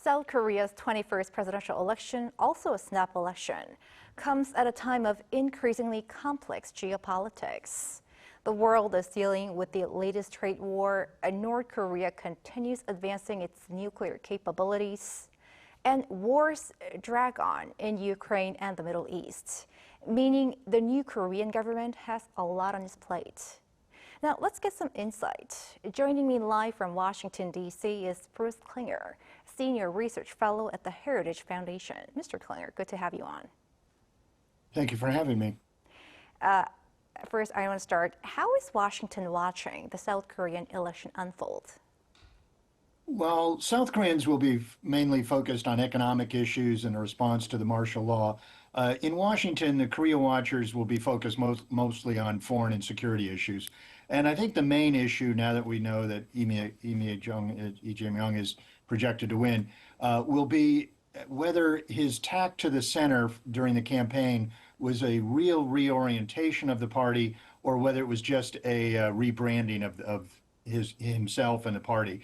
South Korea's 21st presidential election, also a snap election, comes at a time of increasingly complex geopolitics. The world is dealing with the latest trade war, and North Korea continues advancing its nuclear capabilities, and wars drag on in Ukraine and the Middle East, meaning the new Korean government has a lot on its plate. Now, let's get some insight. Joining me live from Washington, D.C. is Bruce Klingner, Senior Research Fellow at the Heritage Foundation. Mr. Klingner, good to have you on. Thank you for having me. First, I want to start. How is Washington watching the South Korean election unfold? Well, South Koreans will be mainly focused on economic issues in response to the martial law. In Washington, the Korea watchers will be focused mostly on foreign and security issues. And I think the main issue, now that we know that Lee Jae-myung is projected to win, will be whether his tack to the center during the campaign was a real reorientation of the party or whether it was just a rebranding of himself and the party.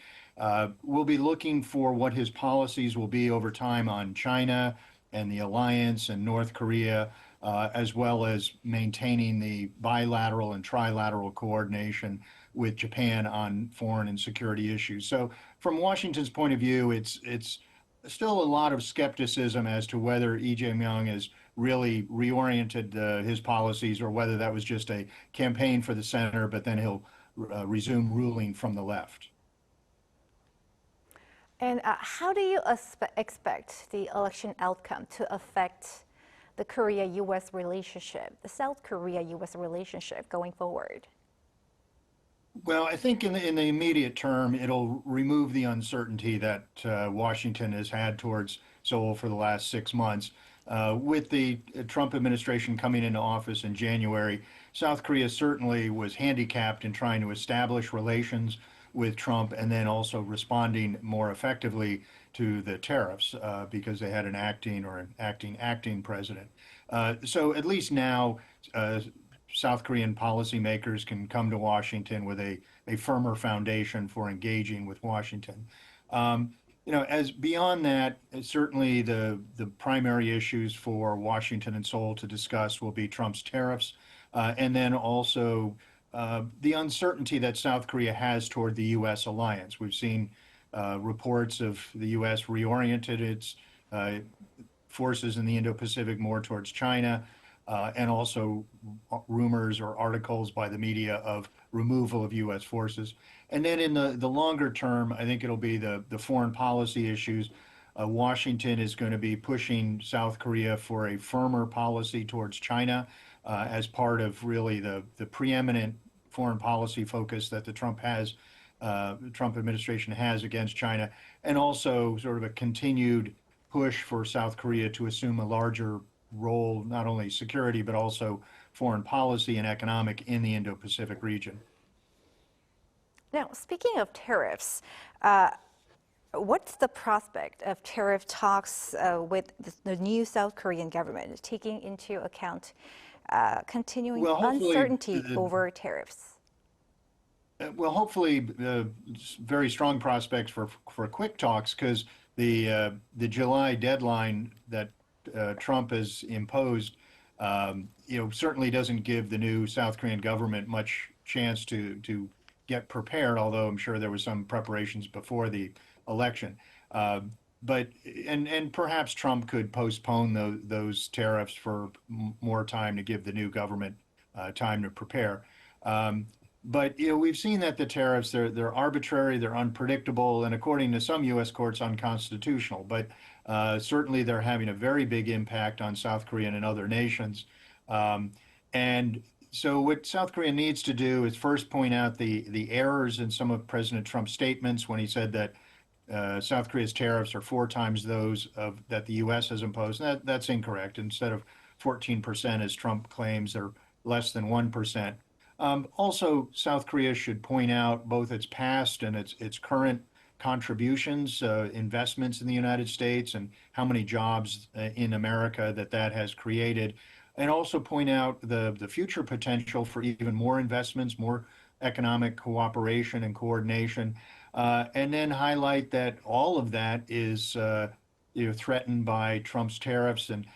We'll be looking for what his policies will be over time on China and the alliance and North Korea, as well as maintaining the bilateral and trilateral coordination with Japan on foreign and security issues. So from Washington's point of view, it's still a lot of skepticism as to whether Lee Jae-myung has really reoriented his policies or whether that was just a campaign for the center, but then he'll resume ruling from the left. And how do you expect the election outcome to affect the Korea-U.S. relationship, the South Korea-U.S. relationship going forward? Well, I think in the immediate term, it'll remove the uncertainty that Washington has had towards Seoul for the last 6 months. With the Trump administration coming into office in January, South Korea certainly was handicapped in trying to establish relations with Trump and then also responding more effectively to the tariffs because they had an acting president. So at least now, South Korean policymakers can come to Washington with a firmer foundation for engaging with Washington. As beyond that, certainly the primary issues for Washington and Seoul to discuss will be Trump's tariffs, and then also the uncertainty that South Korea has toward the U.S. alliance. We've seen reports of the U.S. reoriented its forces in the Indo-Pacific more towards China, and also rumors or articles by the media of removal of U.S. forces. And then in the longer term, I think it'll be the foreign policy issues. Washington is going to be pushing South Korea for a firmer policy towards China as part of really the preeminent foreign policy focus that the Trump administration has against China, and also sort of a continued push for South Korea to assume a larger role, not only security, but also foreign policy and economic in the Indo-Pacific region. Now, speaking of tariffs, what's the prospect of tariff talks with the new South Korean government, taking into account continuing uncertainty over tariffs? Well, hopefully, very strong prospects for quick talks, because the July deadline that Trump has imposed, certainly doesn't give the new South Korean government much chance to get prepared, although I'm sure there was some preparations before the election. But perhaps Trump could postpone those tariffs for more time to give the new government time to prepare. But we've seen that the tariffs, they're arbitrary, they're unpredictable, and according to some U.S. courts, unconstitutional. But certainly they're having a very big impact on South Korea and other nations. And so what South Korea needs to do is first point out the errors in some of President Trump's statements when he said that South Korea's tariffs are 4 times those that the U.S. has imposed. That's incorrect. Instead of 14%, as Trump claims, they're less than 1%. Also, South Korea should point out both its past and its current contributions, investments in the United States, and how many jobs in America that has created, and also point out the future potential for even more investments, more economic cooperation and coordination. and then highlight that all of that is threatened by Trump's tariffs, and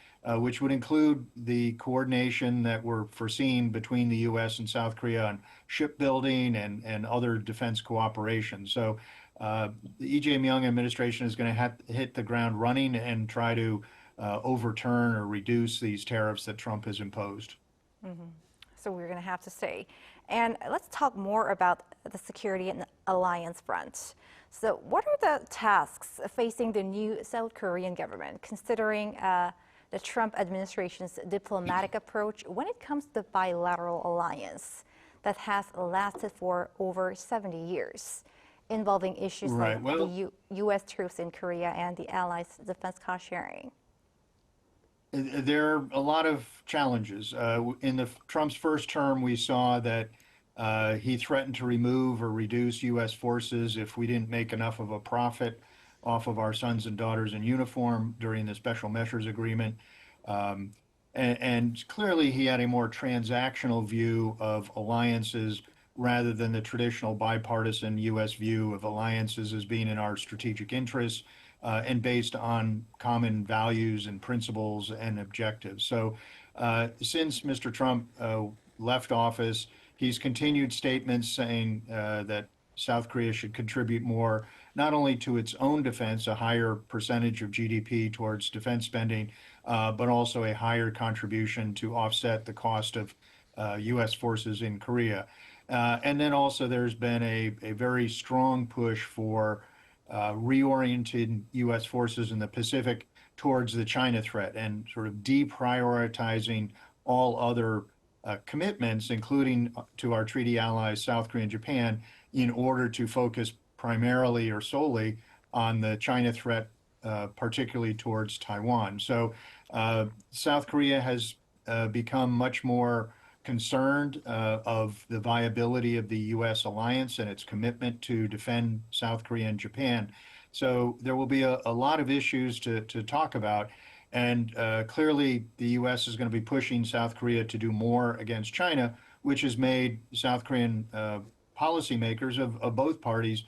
which would include the coordination that we're foreseeing between the U.S. and South Korea on shipbuilding and other defense cooperation. So the Lee Jae-myung administration is going to have to hit the ground running and try to overturn or reduce these tariffs that Trump has imposed. So we're going to have to see. And let's talk more about the security and alliance front. So what are the tasks facing the new South Korean government, considering the Trump administration's diplomatic approach when it comes to the bilateral alliance that has lasted for over 70 years, involving issues like the U.S. troops in Korea and the allies' defense cost sharing? There are a lot of challenges. In Trump's first term, we saw that he threatened to remove or reduce U.S. forces if we didn't make enough of a profit off of our sons and daughters in uniform during the special measures agreement. And clearly, he had a more transactional view of alliances rather than the traditional bipartisan U.S. view of alliances as being in our strategic interests and based on common values and principles and objectives. So since Mr. Trump left office, he's continued statements saying that South Korea should contribute more, not only to its own defense, a higher percentage of GDP towards defense spending, but also a higher contribution to offset the cost of U.S. forces in Korea. And then also there's been a very strong push for reorienting U.S. forces in the Pacific towards the China threat and sort of deprioritizing all other commitments, including to our treaty allies, South Korea and Japan, in order to focus primarily or solely on the China threat, particularly towards Taiwan. So South Korea has become much more concerned of the viability of the U.S. alliance and its commitment to defend South Korea and Japan. So there will be a lot of issues to talk about. And clearly, the U.S. is going to be pushing South Korea to do more against China, which has made South Korean policymakers of both parties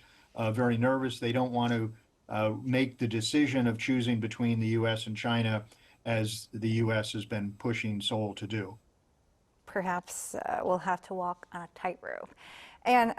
very nervous. They don't want to make the decision of choosing between the U.S. and China, as the U.S. has been pushing Seoul to do. Perhaps we'll have to walk on a tightrope. And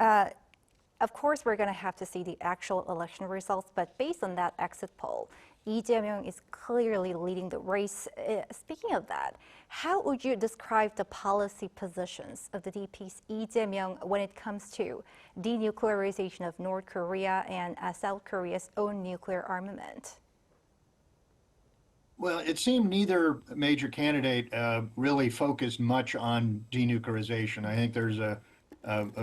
of course, we're going to have to see the actual election results, but based on that exit poll, Lee Jae-myung is clearly leading the race. Speaking of that, how would you describe the policy positions of the DP's Lee Jae-myung when it comes to denuclearization of North Korea and South Korea's own nuclear armament? Well, it seemed neither major candidate really focused much on denuclearization. I think there's a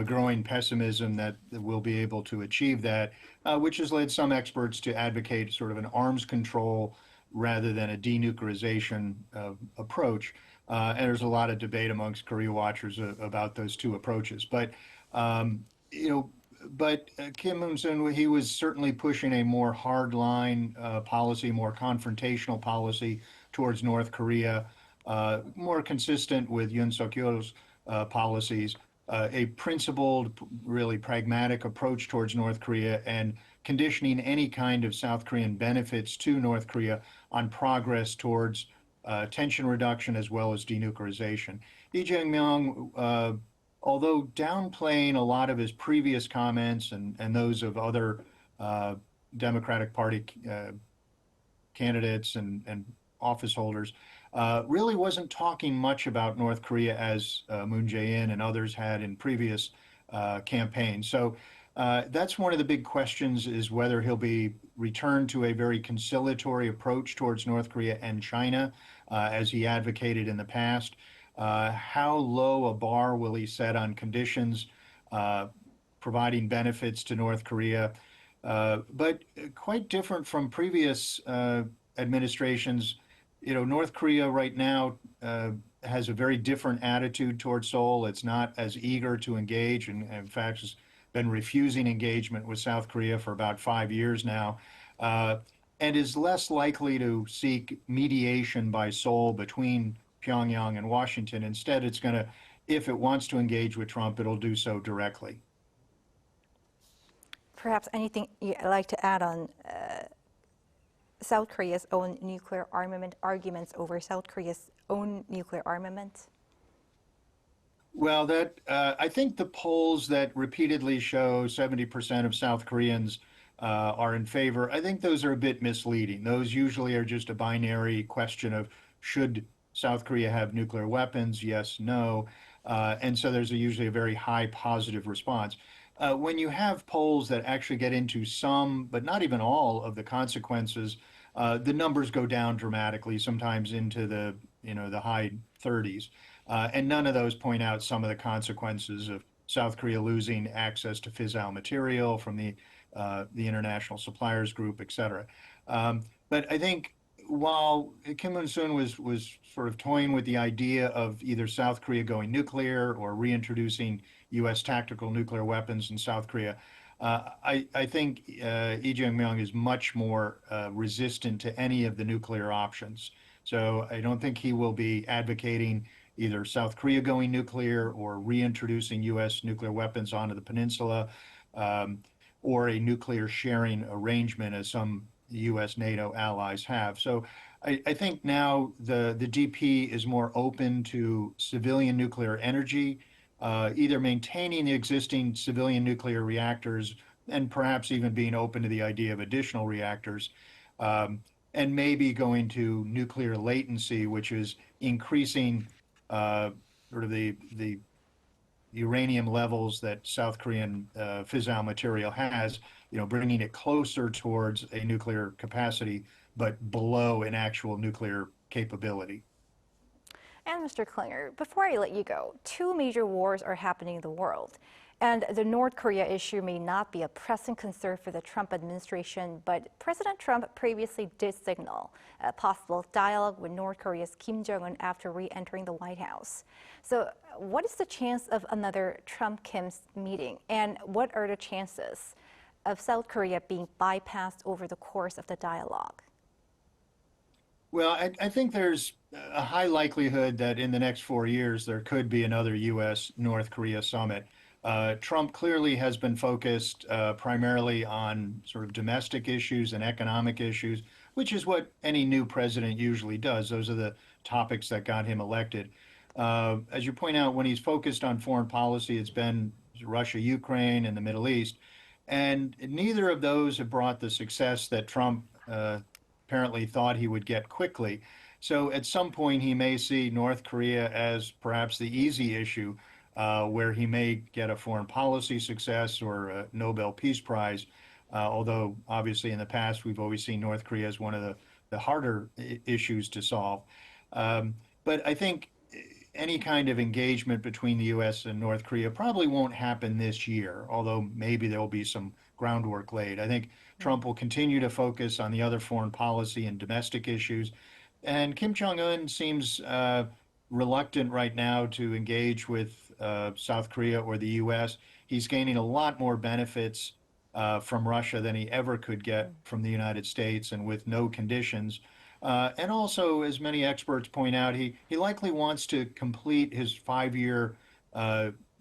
growing pessimism that we'll be able to achieve that, which has led some experts to advocate sort of an arms control rather than a denuclearization approach. And there's a lot of debate amongst Korea watchers about those two approaches. But Kim Il-sung, he was certainly pushing a more hardline policy, more confrontational policy towards North Korea, more consistent with Yoon Suk-yeol's policies, a principled, really pragmatic approach towards North Korea and conditioning any kind of South Korean benefits to North Korea on progress towards tension reduction as well as denuclearization. Lee Jae-myung, although downplaying a lot of his previous comments and those of other Democratic Party candidates and office holders, really wasn't talking much about North Korea as Moon Jae-in and others had in previous campaigns. So that's one of the big questions, is whether he'll be returned to a very conciliatory approach towards North Korea and China, as he advocated in the past. How low a bar will he set on conditions providing benefits to North Korea? But quite different from previous administrations. North Korea right now has a very different attitude towards Seoul. It's not as eager to engage, and in fact has been refusing engagement with South Korea for about 5 years now, and is less likely to seek mediation by Seoul between Pyongyang and Washington. Instead, it's going to, if it wants to engage with Trump, it'll do so directly. perhaps anything you'd like to add on South Korea's own nuclear armament arguments over South Korea's own nuclear armament? Well, I think the polls that repeatedly show 70% of South Koreans are in favor, I think those are a bit misleading. Those usually are just a binary question of should South Korea have nuclear weapons? Yes, no. And so there's usually a very high positive response. When you have polls that actually get into some, but not even all, of the consequences, the numbers go down dramatically, sometimes into the high 30s. And none of those point out some of the consequences of South Korea losing access to fissile material from the International Suppliers Group, et cetera. But I think while Kim Il-sung was sort of toying with the idea of either South Korea going nuclear or reintroducing U.S. tactical nuclear weapons in South Korea, I think Lee Jae-myung is much more resistant to any of the nuclear options. So I don't think he will be advocating either South Korea going nuclear or reintroducing U.S. nuclear weapons onto the peninsula, or a nuclear sharing arrangement as some U.S. NATO allies have. So I think now the DP is more open to civilian nuclear energy, either maintaining the existing civilian nuclear reactors and perhaps even being open to the idea of additional reactors, and maybe going to nuclear latency, which is increasing sort of the uranium levels that South Korean fissile material has, bringing it closer towards a nuclear capacity, but below an actual nuclear capability. And Mr. Klingner, before I let you go, two major wars are happening in the world. And the North Korea issue may not be a pressing concern for the Trump administration, but President Trump previously did signal a possible dialogue with North Korea's Kim Jong-un after re-entering the White House. So what is the chance of another Trump-Kim meeting? And what are the chances of South Korea being bypassed over the course of the dialogue? Well, I think there's a high likelihood that in the next 4 years, there could be another U.S.-North Korea summit. Trump clearly has been focused primarily on sort of domestic issues and economic issues, which is what any new president usually does. Those are the topics that got him elected. As you point out, when he's focused on foreign policy, it's been Russia, Ukraine, and the Middle East. And neither of those have brought the success that Trump apparently thought he would get quickly. So at some point, he may see North Korea as perhaps the easy issue, where he may get a foreign policy success or a Nobel Peace Prize, although obviously in the past we've always seen North Korea as one of the harder issues to solve. But I think any kind of engagement between the U.S. and North Korea probably won't happen this year, although maybe there will be some groundwork laid. I think Trump will continue to focus on the other foreign policy and domestic issues. And Kim Jong-un seems reluctant right now to engage with South Korea or the U.S. He's gaining a lot more benefits from Russia than he ever could get from the United States, and with no conditions. And also, as many experts point out, he likely wants to complete his 5-year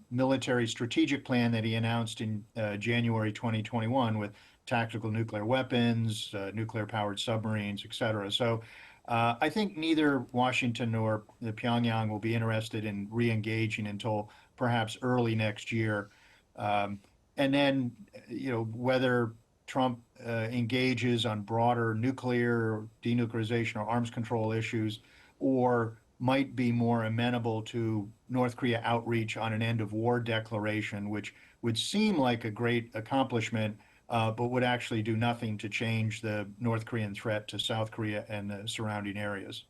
military strategic plan that he announced in January 2021 with tactical nuclear weapons, nuclear-powered submarines, et cetera. So I think neither Washington nor the Pyongyang will be interested in re-engaging until perhaps early next year. And then, whether Trump engages on broader nuclear, denuclearization, or arms control issues, or might be more amenable to North Korea outreach on an end of war declaration, which would seem like a great accomplishment, but would actually do nothing to change the North Korean threat to South Korea and the surrounding areas.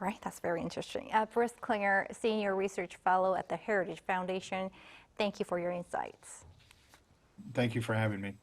Right, that's very interesting. Bruce Klingner, Senior Research Fellow at the Heritage Foundation, thank you for your insights. Thank you for having me.